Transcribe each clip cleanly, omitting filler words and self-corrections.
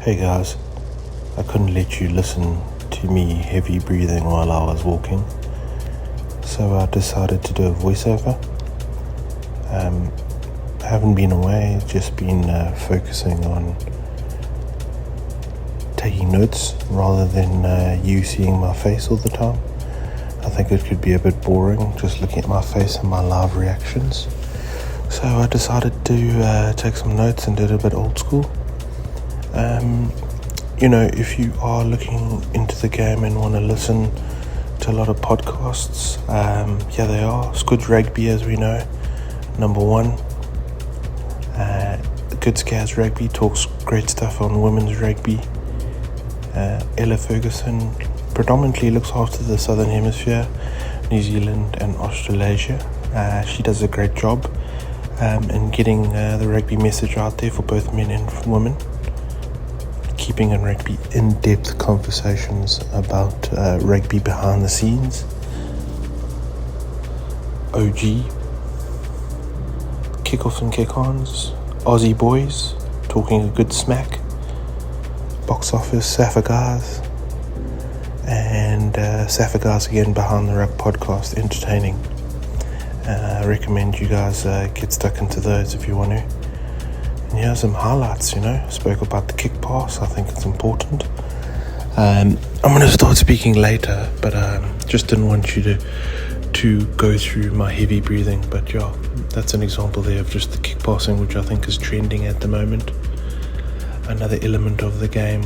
Hey guys, I couldn't let you listen to me heavy breathing while I was walking, so I decided to do a voiceover. I haven't been away, just been focusing on taking notes rather than you seeing my face all the time. I think it could be a bit boring just looking at my face and my live reactions. So I decided to take some notes and did a bit old school. If you are looking into the game and want to listen to a lot of podcasts, here they are. Squid's Rugby, as we know, number one. Good Scars Rugby talks great stuff on women's rugby. Ella Ferguson predominantly looks after the Southern Hemisphere, New Zealand and Australasia. She does a great job in getting the rugby message out there for both men and women. Keeping in rugby in-depth conversations about rugby behind the scenes. OG, kickoffs and kick-ons, Aussie boys talking a good smack, box office, Safagars, and Safagars again behind the rug podcast, entertaining. I recommend you guys get stuck into those if you want to. And here are some highlights, spoke about the kick pass. I think it's important. I'm going to start speaking later, but just didn't want you to go through my heavy breathing. But yeah, that's an example there of just the kick passing, which I think is trending at the moment. Another element of the game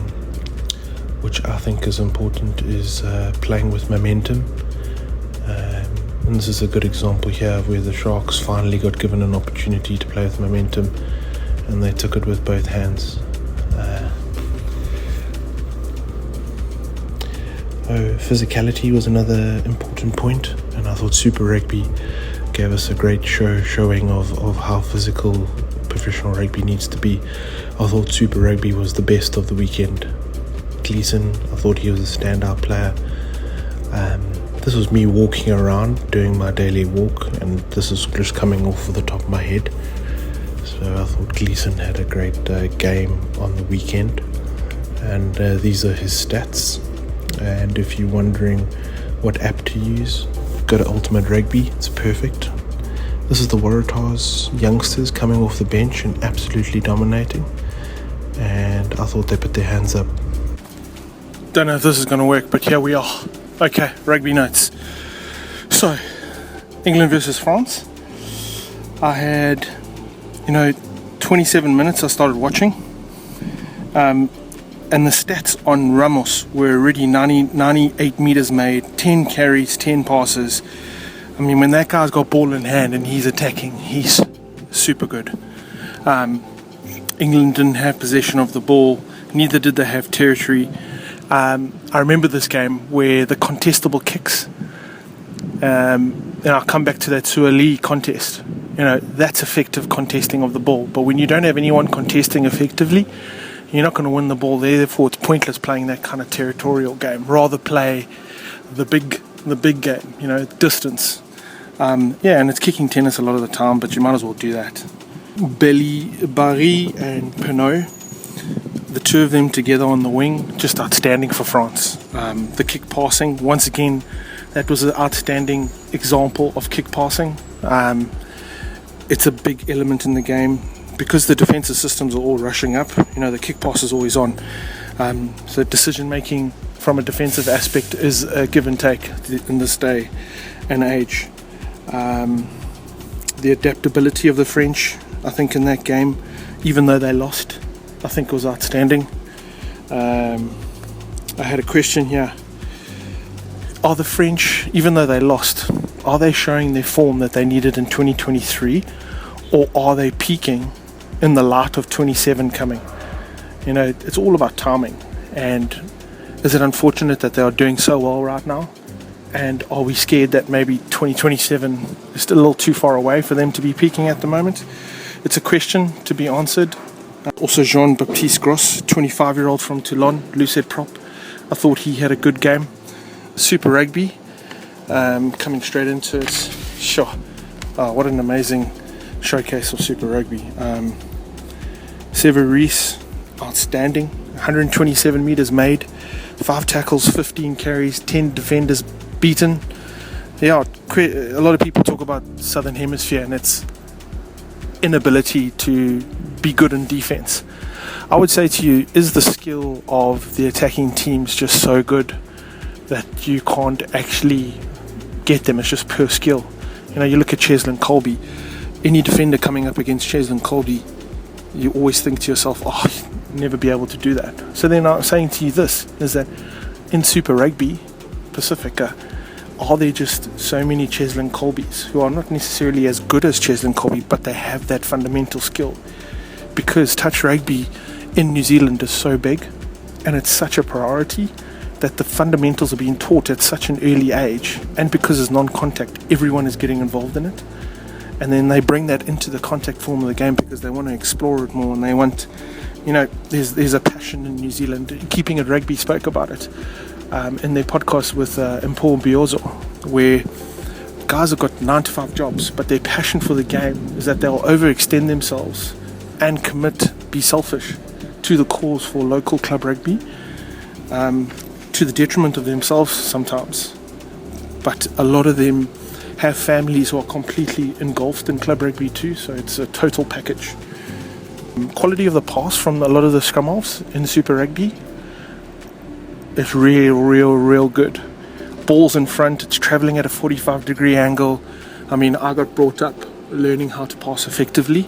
which I think is important is playing with momentum. And this is a good example here of where the Sharks finally got given an opportunity to play with momentum, and they took it with both hands. Physicality was another important point, and I thought Super Rugby gave us a great showing of how physical professional rugby needs to be. I thought Super Rugby was the best of the weekend. Gleeson, I thought he was a standout player. This was me walking around doing my daily walk, and this is just coming off of the top of my head. So I thought Gleeson had a great game on the weekend, and these are his stats. And if you're wondering what app to use, go to Ultimate Rugby, it's perfect. This is the Waratahs youngsters coming off the bench and absolutely dominating, and I thought they put their hands up. Don't know if this is going to work, but here we are. Okay, rugby notes. So, England versus France. I had 27 minutes I started watching, and the stats on Ramos were already 98 meters made, 10 carries, 10 passes. I mean, when that guy's got ball in hand and he's attacking, he's super good. England didn't have possession of the ball, neither did they have territory. I remember this game where the contestable kicks, and I'll come back to that Suali contest. That's effective contesting of the ball. But when you don't have anyone contesting effectively, you're not going to win the ball there. Therefore, it's pointless playing that kind of territorial game. Rather play the big game, distance. And it's kicking tennis a lot of the time, but you might as well do that. Barry and Pinot, the two of them together on the wing, just outstanding for France. The kick passing, once again, that was an outstanding example of kick passing. It's a big element in the game. Because the defensive systems are all rushing up, the kick pass is always on. So decision making from a defensive aspect is a give and take in this day and age. The adaptability of the French, I think, in that game, even though they lost, I think was outstanding. I had a question here. Are the French, even though they lost, are they showing their form that they needed in 2023, or are they peaking in the light of 27 coming? It's all about timing. And is it unfortunate that they are doing so well right now? And are we scared that maybe 2027 is still a little too far away for them to be peaking at the moment? It's a question to be answered. Also, Jean-Baptiste Gros, 25-year-old from Toulon, Lucid Prop. I thought he had a good game. Super Rugby, coming straight into it. Sure. What an amazing showcase of Super Rugby. Sever Reese, outstanding. 127 meters made, 5 tackles, 15 carries, 10 defenders beaten. Yeah, a lot of people talk about Southern Hemisphere and its inability to be good in defense. I would say to you, is the skill of the attacking teams just so good that you can't actually get them? It's just pure skill. You look at Cheslin Colby. Any defender coming up against Cheslin Colby, you always think to yourself, oh, you'll never be able to do that. So then I'm saying to you this, is that in Super Rugby, Pacifica, are there just so many Cheslin Colbys who are not necessarily as good as Cheslin Colby, but they have that fundamental skill? Because touch rugby in New Zealand is so big, and it's such a priority, that the fundamentals are being taught at such an early age, and because it's non-contact, everyone is getting involved in it. And then they bring that into the contact form of the game because they want to explore it more, and they want, there's a passion in New Zealand. Keeping It Rugby spoke about it in their podcast with Paul Biozo, where guys have got 9-to-5 jobs, but their passion for the game is that they'll overextend themselves and be selfish to the cause for local club rugby, to the detriment of themselves sometimes. But a lot of them have families who are completely engulfed in club rugby too, so it's a total package. Quality of the pass from a lot of the scrum halves in Super Rugby is real good. Balls in front, it's travelling at a 45-degree angle. I got brought up learning how to pass effectively,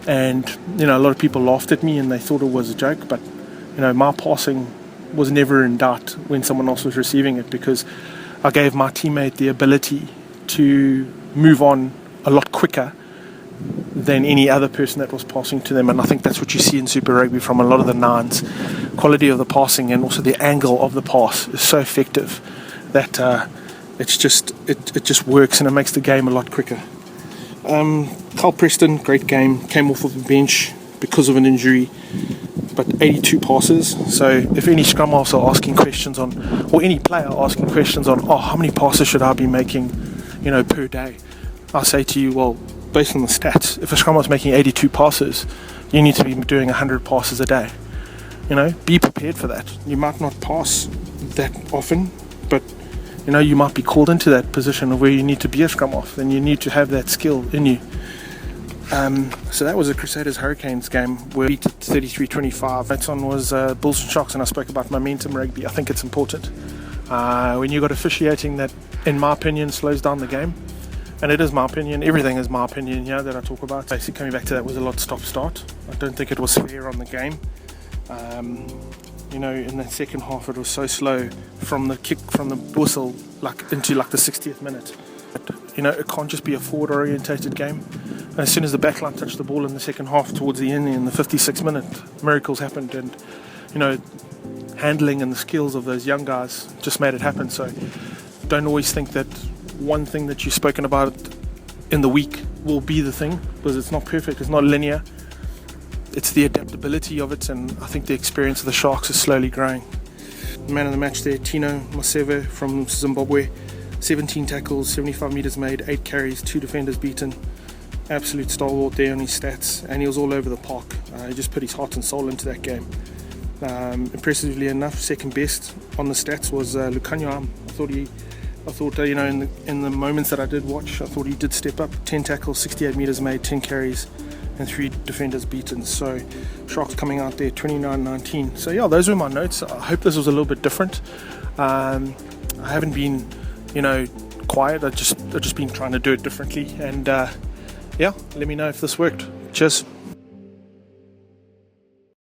and a lot of people laughed at me and they thought it was a joke, but my passing was never in doubt when someone else was receiving it, because I gave my teammate the ability to move on a lot quicker than any other person that was passing to them. And I think that's what you see in Super Rugby from a lot of the nines. Quality of the passing and also the angle of the pass is so effective that it just works, and it makes the game a lot quicker. Carl Preston, great game, came off of the bench because of an injury, but 82 passes. So if any scrum halves are asking questions on, or any player asking questions on, how many passes should I be making, per day, I'll say to you, well, based on the stats, if a scrum half's making 82 passes, you need to be doing 100 passes a day. Be prepared for that. You might not pass that often, but you might be called into that position of where you need to be a scrum half, and you need to have that skill in you. So that was a Crusaders Hurricanes game where we beat 33-25. Next one was Bulls and Sharks, and I spoke about momentum rugby. I think it's important when you've got officiating that, in my opinion, slows down the game. And it is my opinion. Everything is my opinion here that I talk about. Basically, coming back to that, was a lot stop-start. I don't think it was fair on the game. In the second half, it was so slow from the kick, from the whistle, into the 60th minute. It can't just be a forward-orientated game. And as soon as the backline touched the ball in the second half, towards the end, in the 56th minute, miracles happened. And, handling and the skills of those young guys just made it happen. So don't always think that one thing that you've spoken about in the week will be the thing, because it's not perfect, it's not linear. It's the adaptability of it, and I think the experience of the Sharks is slowly growing. Man of the match there, Tino Maseve from Zimbabwe. 17 tackles, 75 meters made, 8 carries, 2 defenders beaten. Absolute stalwart there on his stats, and he was all over the park. He just put his heart and soul into that game. Impressively enough, second best on the stats was Lukanyo. I thought in the moments that I did watch, I thought he did step up. 10 tackles, 68 meters made, 10 carries, and 3 defenders beaten. So Sharks coming out there 29-19. So yeah, those were my notes. I hope this was a little bit different. I haven't been quiet. I've just been trying to do it differently, and let me know if this worked. Cheers.